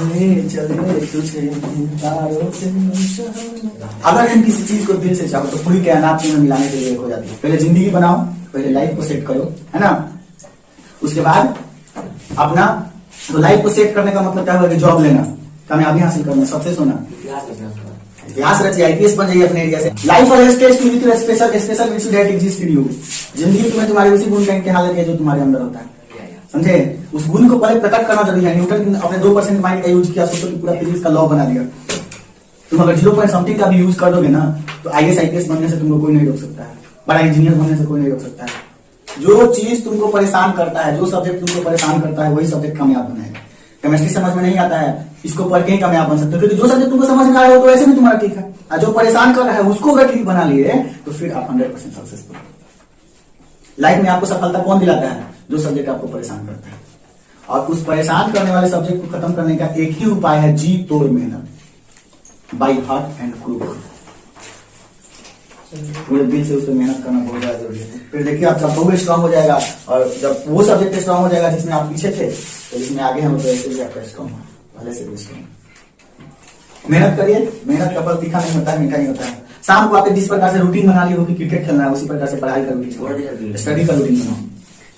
ले चले तुझे तारों के अगर हम किसी चीज को दिल से चाहो तो पूरी कायनात में मिलाने के लिए हो जाती है। पहले जिंदगी बनाओ, पहले लाइफ को सेट करो, है ना। उसके बाद अपना तो लाइफ को सेट करने का मतलब क्या होगा कि जॉब लेना, कामयाबी हासिल करना, सबसे सोना, इतिहास रचिए, आईपीएस बन जाइए अपने एरिया से। लाइफ और stage two with special special which that exist in you. जिंदगी तुम्हें तुम्हारे उसी गुण का इम्तिहान है जो तुम्हारे अंदर होता है, समझे। उस गुण को पहले प्रकट करना जरूरी है। न्यूटन अपने 2% माइंड का यूज किया, सोचो कि पूरा फिजिक्स का लॉ बना दिया। तुम अगर 0 समथिंग का भी यूज कर दोगे ना तो आईएएस आईपीएस बनने से तुमको कोई नहीं रोक सकता है, बड़ा इंजीनियर बनने से कोई नहीं रोक सकता है। जो चीज तुमको परेशान करता है, जो सब्जेक्ट तुमको परेशान करता है, वही सब्जेक्ट कामयाब बनाएगा। केमिस्ट्री समझ में नहीं आता है, इसको पढ़ के ही कामयाब बन सकते हो, क्योंकि जो सब्जेक्ट तुमको समझ में आ रहा हो तो वैसे भी तुम्हारा ठीक है। और जो परेशान कर रहा है उसको अगर ठीक बना लिए तो फिर आप 100% सक्सेसफुल। लाइफ में आपको सफलता कौन दिलाता है? जो सब्जेक्ट आपको परेशान करता है। और उस परेशान करने वाले सब्जेक्ट को खत्म करने का एक ही उपाय है, जी तोड़ मेहनत, बाई हार्ट एंड क्रूक। पूरे दिल से उस पर मेहनत करना बहुत ज्यादा जरूरी है। फिर देखिए आप जब वो स्ट्रांग हो जाएगा, और जब वो सब्जेक्ट स्ट्रांग हो जाएगा जिसमें आप पीछे थे तो जिसमें आगे हम तो ऐसे भी आपका स्ट्रांग हो, पहले से भी स्ट्रांग। मेहनत करिए, मेहनत का फल तीखा नहीं होता है, मीठा नहीं होता है। शाम को आपने जिस प्रकार से रूटीन बना ली होगी क्रिकेट खेलना है, उसी प्रकार से पढ़ाई का रूटीन, स्टडी का रूटीन बनाओ।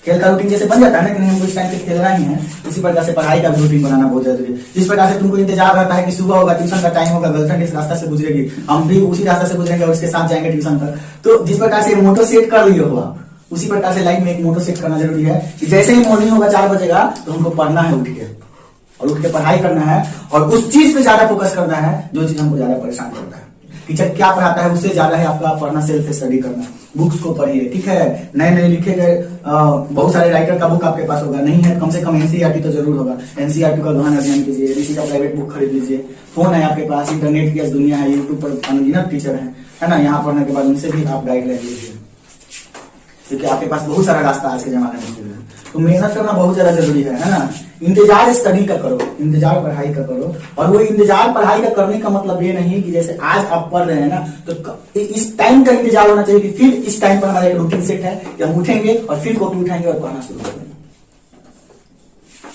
खेल का रूटीन जैसे बन जाता है ना कि नहीं हमको इस टाइम पे खेलना ही है, उसी प्रकार से पढ़ाई का रूटीन बनाना बहुत जरूरी है। जिस प्रकार से तुमको इंतजार रहता है कि सुबह होगा, ट्यूशन का टाइम होगा, गर्लफ्रेंड इस रास्ता से गुजरेगी, हम भी उसी रास्ता से गुजरेंगे और उसके साथ जाएंगे ट्यूशन पर। तो जिस प्रकार से मोटो सेट कर लिए हो आप, उसी प्रकार से लाइफ में एक मोटो सेट करना जरूरी है कि जैसे ही मॉर्निंग होगा 4 बजेगा तो हमको पढ़ना है, उठ के और उठ के पढ़ाई करना है, और उस चीज पे ज्यादा फोकस करना है जो चीज हमको ज्यादा परेशान करता है। टीचर क्या पढ़ाता है उससे ज्यादा है आपका पढ़ना, सेल्फ स्टडी करना। बुक्स को पढ़िए, ठीक है। नए नए लिखे गए बहुत सारे राइटर का बुक आपके पास होगा, नहीं है कम से कम एनसीईआरटी तो जरूर होगा। एनसीईआरटी का गहन अध्ययन कीजिए, किसी का प्राइवेट बुक खरीद लीजिए। फोन है आपके पास, इंटरनेट की दुनिया है, यूट्यूब पर अनगिनत टीचर है ना। यहाँ पढ़ने के बाद उनसे भी आप गाइड ले लीजिए, क्योंकि आपके पास बहुत सारा रास्ता आज के जमाने में। तो मेहनत करना बहुत ज्यादा जरूरी है ना। इंतजार स्टडी का करो, इंतजार पढ़ाई का करो। और वो इंतजार पढ़ाई का करने का मतलब ये नहीं कि जैसे आज आप पढ़ रहे हैं ना तो इस टाइम का इंतजार होना चाहिए कि फिर इस टाइम पर हमारा एक रूटीन सेट है कि हम उठेंगे और फिर कॉपी उठाएंगे और पढ़ना शुरू करेंगे।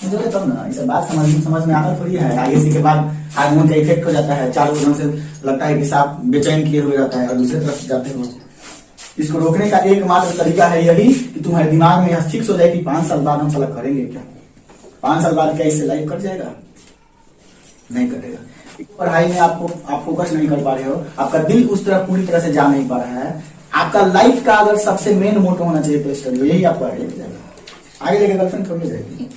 मुझे तब ना इस बात समझ में आता थोड़ी है। आईएससी के बाद हार्मोन का इफेक्ट हो जाता है, चारों ओर से लगता है कि सांप बेचैन किए हुए रहता है और दूसरी तरफ जाते हो। इसको रोकने का एकमात्र तरीका है यही कि तुम्हारे दिमाग में यह फिक्स हो जाए कि 5 साल बाद हम साला करेंगे क्या। 5 साल बाद क्या इससे लाइफ कट जाएगा? नहीं कटेगा। पढ़ाई में आप फोकस नहीं कर पा रहे हो, आपका दिल उस तरफ पूरी तरह से जा नहीं पा रहा है। आपका लाइफ का अगर सबसे मेन मोटो होना चाहिए तो स्टडी, यही आपको आगे लेके जाएगा। आगे लेके गर्लफ्रेंड थोड़ी जाएगी,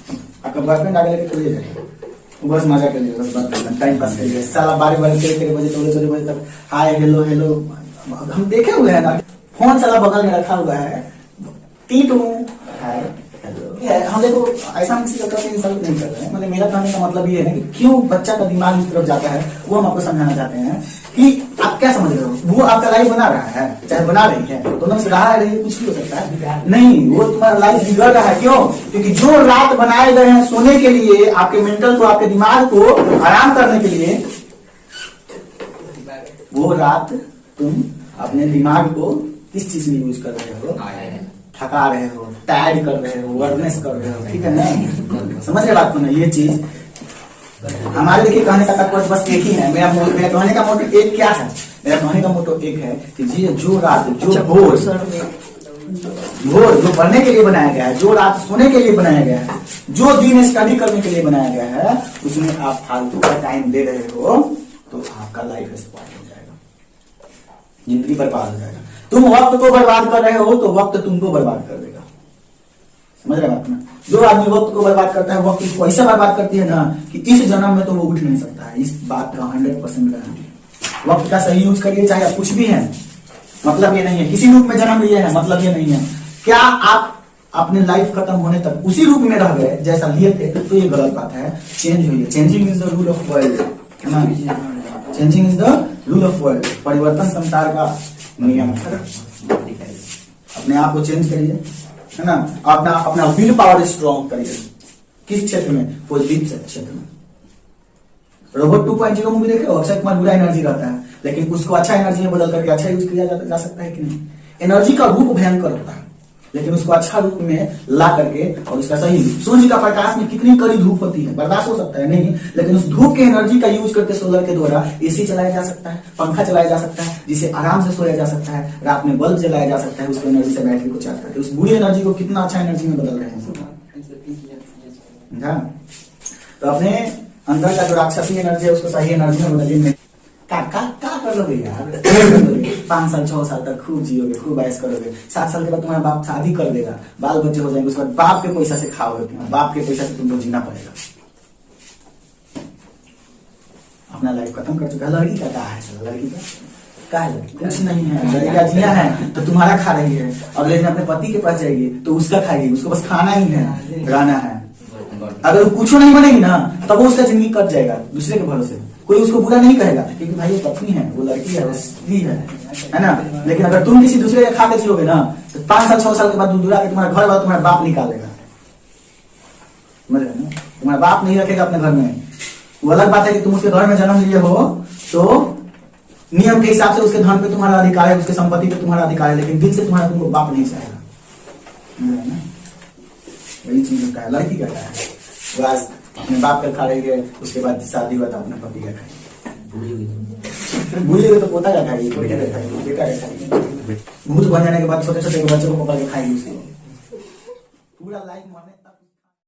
आपका बॉयफ्रेंड आगे लेके थोड़ी जाएगा। बस मजा कर लिए, बस बात करना, टाइम पास करिए। साला 12 बजे 13 बजे तक हाय हेलो हेलो हम देखे हुए हैं ना। फोन साला बगल में रखा हुआ है, हम देखो ऐसा इंसल्ट नहीं कर रहे हैं। मतलब मेरा कहने का मतलब ये है कि क्यों बच्चा का दिमाग इस तरफ जाता है, वो हम आपको समझाना चाहते हैं कि आप क्या समझ रहे हो। वो आपका लाइफ बना रहा है, चाहे बना रही है, दोनों से रहा है, कुछ भी हो सकता है। नहीं, वो तुम्हारा लाइफ बिगड़ रहा है। क्यों? क्योंकि जो रात बनाए गए हैं सोने के लिए, आपके मेंटल को, आपके दिमाग को आराम करने के लिए, वो रात तुम अपने दिमाग को किस चीज में यूज कर रहे हो? थका रहे हो, टायर्ड कर रहे हो, वर्कनेस कर रहे हो, ठीक है ना। समझ रहे बात को ना। ये चीज हमारे देखिए कहने का तात्पर्य बस एक ही है। मेरा कहने का मोटो एक क्या है? मेरा कहने का मोटो एक है कि जो रात, जो भोर जो पढ़ने के लिए बनाया गया है, जो रात सोने के लिए बनाया गया है, जो दिन स्टडी करने के लिए बनाया गया है, उसमें आप फालतू का टाइम दे रहे हो तो आपका लाइफ स्पॉइल हो जाएगा, जिंदगी बर्बाद हो जाएगा। तुम वक्त को बर्बाद कर रहे हो तो वक्त तुमको बर्बाद कर देगा। समझ रहे बात ना। जो आदमी वक्त को बर्बाद करता है, वक्त उसको ऐसा बर्बाद करती है ना कि इस जन्म में तो वो उठ नहीं सकता है। इस बात का 100% गारंटी है। वक्त का सही यूज करिए, चाहे आप कुछ भी है। मतलब ये नहीं है किसी रूप में जन्म लिए है, मतलब ये नहीं है क्या आप अपने लाइफ खत्म होने तक उसी रूप में रह गए जैसा लिए थे, तो ये गलत बात है। चेंज हुई है। Changing is the rule of world, changing is the rule of world. परिवर्तन संसार का नियम है। अपने आप को चेंज करिए, है ना। अपना विल पावर स्ट्रॉन्ग करिए। किस क्षेत्र में? पॉजिटिव क्षेत्र में। रोबोट 2.0 मूवी देखे हो? अक्षय कुमार बुरा एनर्जी रहता है, लेकिन उसको अच्छा एनर्जी में बदल करके अच्छा यूज किया जा सकता है कि नहीं। एनर्जी का रूप भयंकर होता है। लेकिन उसको अच्छा रूप में ला करके और उसका सही सूर्य का प्रकाश में कितनी कड़ी धूप होती है, बर्दाश्त हो सकता है नहीं, लेकिन उस धूप के एनर्जी का यूज करके सोलर के द्वारा एसी चलाया जा सकता है, पंखा चलाया जा सकता है, जिसे आराम से सोया जा सकता है, रात में बल्ब जलाया जा सकता है, उसको एनर्जी से बैटरी को चार्ज करके उस बुरी एनर्जी को कितना अच्छा एनर्जी में बदल रहे हैं। तो अपने अंदर का जो राक्षसी एनर्जी है उसको सही एनर्जी में बदलिए। का कर लोगे यार 5 साल 6 साल तक खूब जियोगे, खूब ऐश करोगे, 7 साल के बाद तुम्हारा बाप शादी कर देगा, बाल बच्चे हो जाएंगे, उसके बाद बाप के पैसा से खाओगे, बाप के पैसा से तुमको जीना पड़ेगा। अपना लाइफ खत्म कर चुका है। लड़की का है, लड़की का है, लड़की कुछ नहीं है, लड़की का जिया है तो तुम्हारा खा रही है, और लेकिन अपने पति के पास जाएगी तो उसका खाएगी, उसको बस खाना ही है, रहना है। अगर वो कुछ नहीं बनेगी ना तब वो उसका जिंदगी कट जाएगा दूसरे के भरोसे, कोई उसको बुरा नहीं कहेगा क्योंकि भाई वो पत्नी है, वो लड़की है, वो स्त्री है ना। लेकिन अगर तुम किसी दूसरे का खा के जियोगे ना तो 5 साल 6 साल के बाद दूर आके तुम्हारा घर वाला तुम्हारा बाप निकालेगा, समझ रहे ना। तुम्हारा बाप नहीं रखेगा अपने घर में, वो अलग बात है कि तुम उसके घर में जन्म लिए हो तो नियम के हिसाब से उसके धन पे तुम्हारा अधिकार है, उसके संपत्ति पे तुम्हारा अधिकार है, लेकिन दिल से तुम्हारा तुमको बाप नहीं चाहेगा। वही चीज होता है। लड़की का है वो आज अपने बाप का खा रही है, उसके बाद शादी हुआ तो अपने पति का खाएगी, बुरी हुई तो पोता का खाएगी, बेटा का खाएगी, बेटा का खाएगी, भूत बन जाने के बाद छोटे छोटे बच्चों को पकड़ के खाएगी, उसको पूरा लाइफ मरने